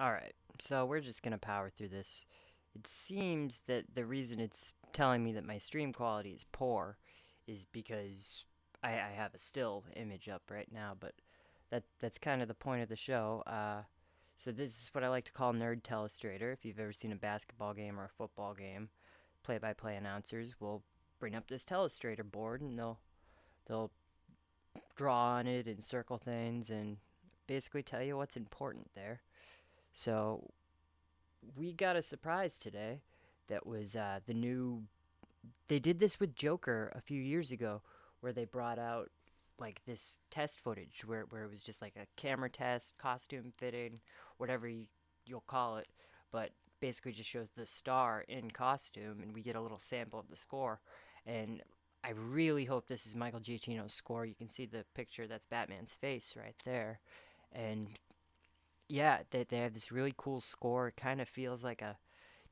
Alright, so we're just gonna power through this. It seems that the reason it's telling me that my stream quality is poor is because I have a still image up right now, but that's kind of the point of the show. So this is what I like to call nerd telestrator. If you've ever seen a basketball game or a football game, play-by-play announcers will bring up this telestrator board and they'll draw on it and circle things and basically tell you what's important there. So we got a surprise today that was the new. They did this with Joker a few years ago, where they brought out like this test footage where it was just like a camera test, costume fitting, whatever you'll call it, but basically just shows the star in costume, and we get a little sample of the score. And I really hope this is Michael Giacchino's score. You can see the picture, that's Batman's face right there, and yeah, they have this really cool score. It kind of feels like a.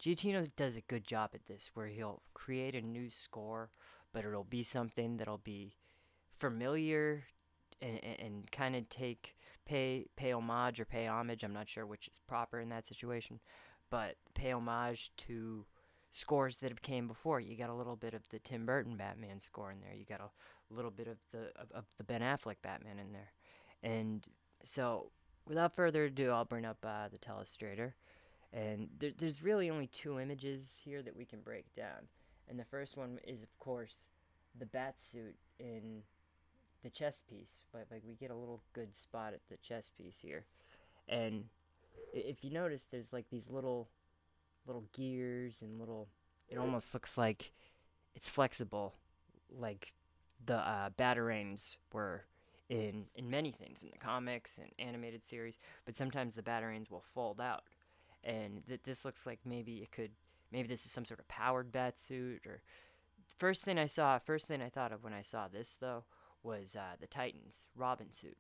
Giacchino does a good job at this, where he'll create a new score, but it'll be something that'll be familiar and kind of pay homage or pay homage. I'm not sure which is proper in that situation, but pay homage to scores that have came before. You got a little bit of the Tim Burton Batman score in there. You got a little bit of the Ben Affleck Batman in there, and so without further ado, I'll bring up the Telestrator. And there's really only two images here that we can break down. And the first one is, of course, the bat suit in the chess piece. But like we get a little good spot at the chess piece here. And if you notice, there's like these little gears and little. It almost looks like it's flexible, like the batarangs were in many things in the comics and animated series. But sometimes the batarangs will fold out, and this looks like maybe this is some sort of powered bat suit. Or first thing I thought of when I saw this though was the Titans Robin suit,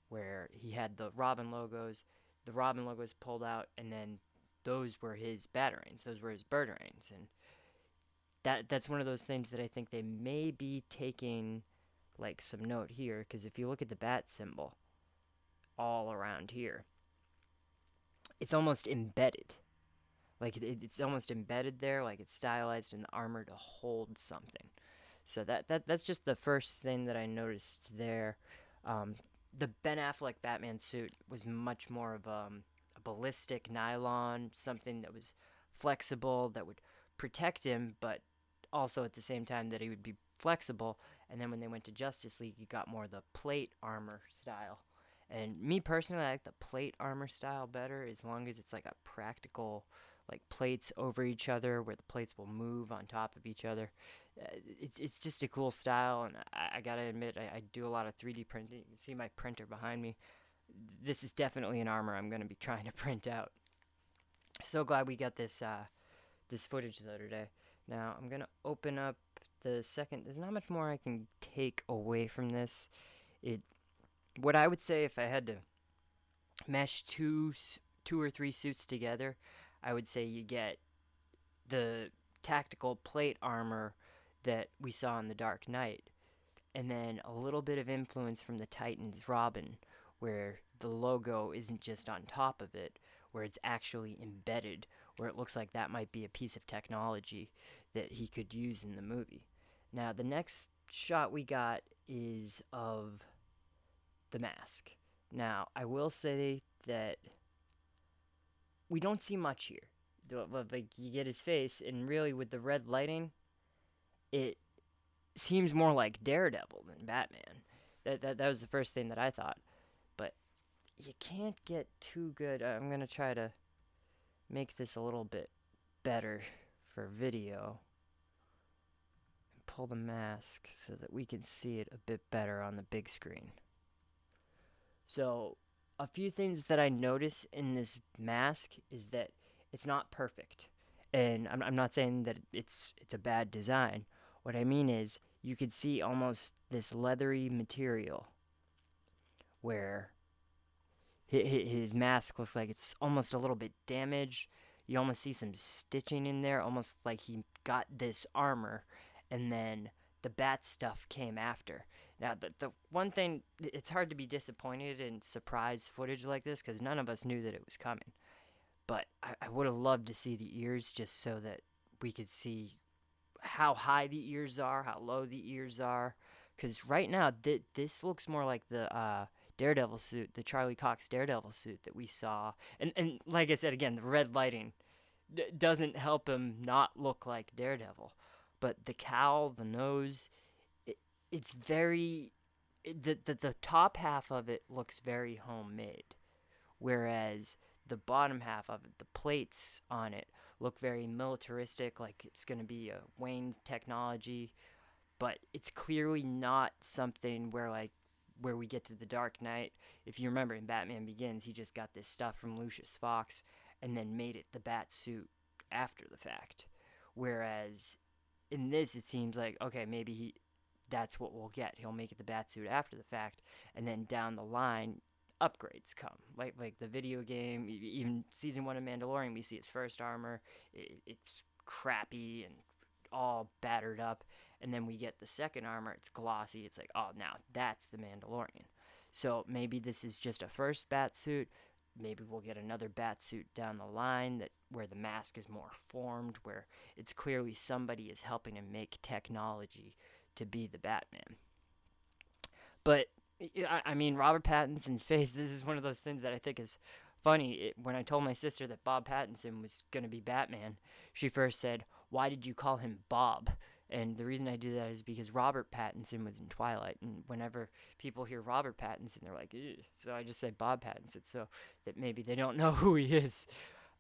where he had the Robin logos pulled out, and then those were his batarangs, those were his birdarangs. And that's one of those things that I think they may be taking like some note here, because if you look at the bat symbol all around here, it's almost embedded. Like it's almost embedded there, like it's stylized in the armor to hold something. So that's just the first thing that I noticed there. Um, the Ben Affleck Batman suit was much more of a ballistic nylon, something that was flexible that would protect him, but also at the same time that he would be flexible. And then when they went to Justice League, you got more of the plate armor style. And me personally, I like the plate armor style better, as long as it's like a practical, like plates over each other, where the plates will move on top of each other. It's just a cool style, and I gotta admit, I do a lot of 3D printing. You can see my printer behind me. This is definitely an armor I'm gonna be trying to print out. So glad we got this footage the other day. Now I'm gonna open up the second. There's not much more I can take away from this. It what I would say, if I had to mesh two or three suits together, I would say you get the tactical plate armor that we saw in the Dark Knight, and then a little bit of influence from the Titans Robin, where the logo isn't just on top of it, where it's actually embedded, where it looks like that might be a piece of technology that he could use in the movie. Now, the next shot we got is of the mask. Now, I will say that we don't see much here. Like, you get his face, and really, with the red lighting, it seems more like Daredevil than Batman. That was the first thing that I thought. But you can't get too good. I'm gonna try to make this a little bit better for video and pull the mask so that we can see it a bit better on the big screen. So, a few things that I notice in this mask is that it's not perfect. And I'm not saying that it's a bad design. What I mean is, you could see almost this leathery material where his mask looks like it's almost a little bit damaged. You almost see some stitching in there, almost like he got this armor and then the bat stuff came after. Now, the one thing, it's hard to be disappointed in surprise footage like this because none of us knew that it was coming. But I would have loved to see the ears just so that we could see how high the ears are, how low the ears are. Because right now, this looks more like the Daredevil suit, the Charlie Cox Daredevil suit that we saw. And like I said again, the red lighting doesn't help him not look like Daredevil. But the cowl, the nose, it, it's very. The top half of it looks very homemade, whereas the bottom half of it, the plates on it, look very militaristic, like it's going to be a Wayne technology, but it's clearly not something where we get to the Dark Knight. If you remember in Batman Begins, he just got this stuff from Lucius Fox and then made it the bat suit after the fact. Whereas in this, it seems like okay, maybe he that's what we'll get. He'll make it the bat suit after the fact, and then down the line, upgrades come. Like the video game, even season 1 of Mandalorian, we see its first armor. It's crappy and all battered up, and then we get the second armor. It's glossy. It's like, oh, now that's the Mandalorian. So maybe this is just a first bat suit. Maybe we'll get another bat suit down the line that where the mask is more formed, where it's clearly somebody is helping him make technology to be the Batman. But I mean, Robert Pattinson's face. This is one of those things that I think is funny. When I told my sister that Bob Pattinson was going to be Batman, she first said, "Why did you call him Bob?" And the reason I do that is because Robert Pattinson was in Twilight, and whenever people hear Robert Pattinson, they're like, "Ew." So I just say Bob Pattinson, so that maybe they don't know who he is.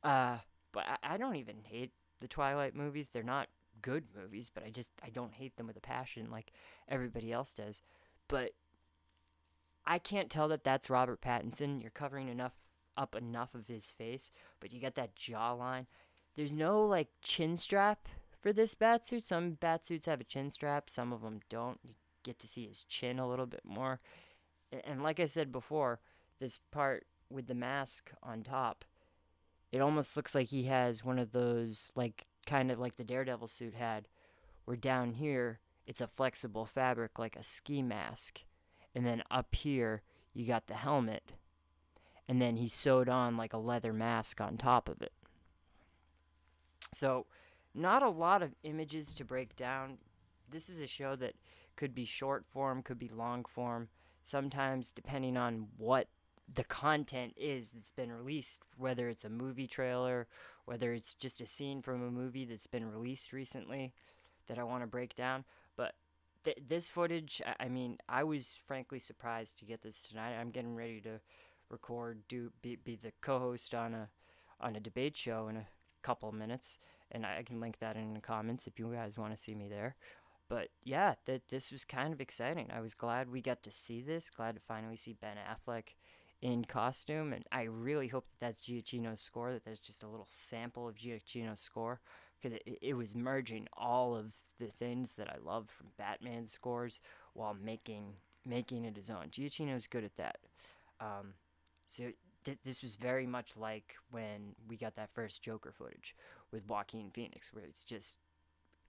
Uh, but I don't even hate the Twilight movies. They're not good movies, but I don't hate them with a passion like everybody else does. But I can't tell that that's Robert Pattinson. You're covering enough of his face, but you get that jawline. There's no like chin strap for this batsuit. Some batsuits have a chin strap, some of them don't. You get to see his chin a little bit more. And like I said before, this part with the mask on top, it almost looks like he has one of those like kind of like the Daredevil suit had, where down here it's a flexible fabric like a ski mask, and then up here you got the helmet, and then he sewed on like a leather mask on top of it. So, not a lot of images to break down. This is a show that could be short form, could be long form, sometimes depending on what the content is that's been released, whether it's a movie trailer, whether it's just a scene from a movie that's been released recently that I want to break down. But this footage, I mean, I was frankly surprised to get this tonight. I'm getting ready to record, be the co-host on a debate show in a couple of minutes, and I can link that in the comments if you guys want to see me there. But yeah, this was kind of exciting. I was glad we got to see this. Glad to finally see Ben Affleck in costume, and I really hope that that's Giacchino's score. That there's just a little sample of Giacchino's score, because it was merging all of the things that I love from Batman scores while making it his own. Giacchino's good at that. Um, so this was very much like when we got that first Joker footage with Joaquin Phoenix, where it's just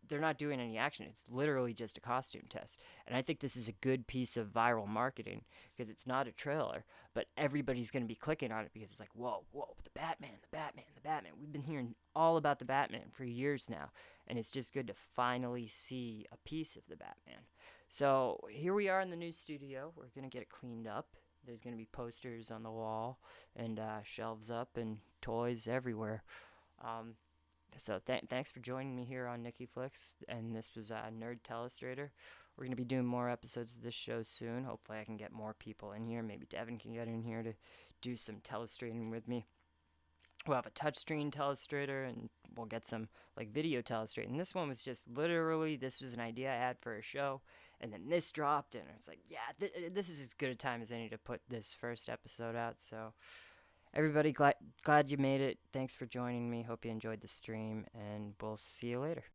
they're not doing any action. It's literally just a costume test. And I think this is a good piece of viral marketing because it's not a trailer, but everybody's going to be clicking on it because it's like, whoa, whoa, the Batman, the Batman, the Batman. We've been hearing all about the Batman for years now, and it's just good to finally see a piece of the Batman. So here we are in the new studio. We're going to get it cleaned up. There's going to be posters on the wall and shelves up and toys everywhere. Um, so thanks for joining me here on Nikki Flicks, and this was Nerd Telestrator. We're going to be doing more episodes of this show soon. Hopefully I can get more people in here. Maybe Devin can get in here to do some telestrating with me. We'll have a touchscreen telestrator, and we'll get some like video telestrating. This one was just literally, this was an idea I had for a show, and then this dropped, and it's like, yeah, this is as good a time as any to put this first episode out. So everybody, glad you made it. Thanks for joining me. Hope you enjoyed the stream, and we'll see you later.